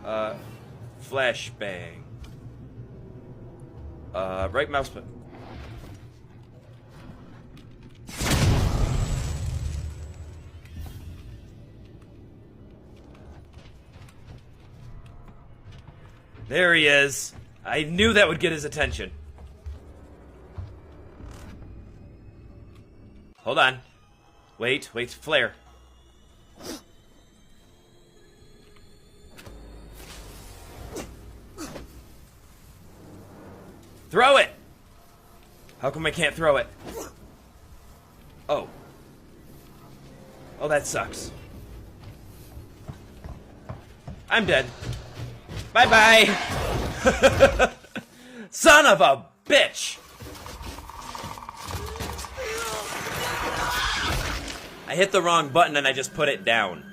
Flashbang. Right mouse button. There he is. I knew that would get his attention. Hold on. Wait, flare. Throw it! How come I can't throw it? Oh. Oh, that sucks. I'm dead. Bye-bye! Son of a bitch! I hit the wrong button and I just put it down.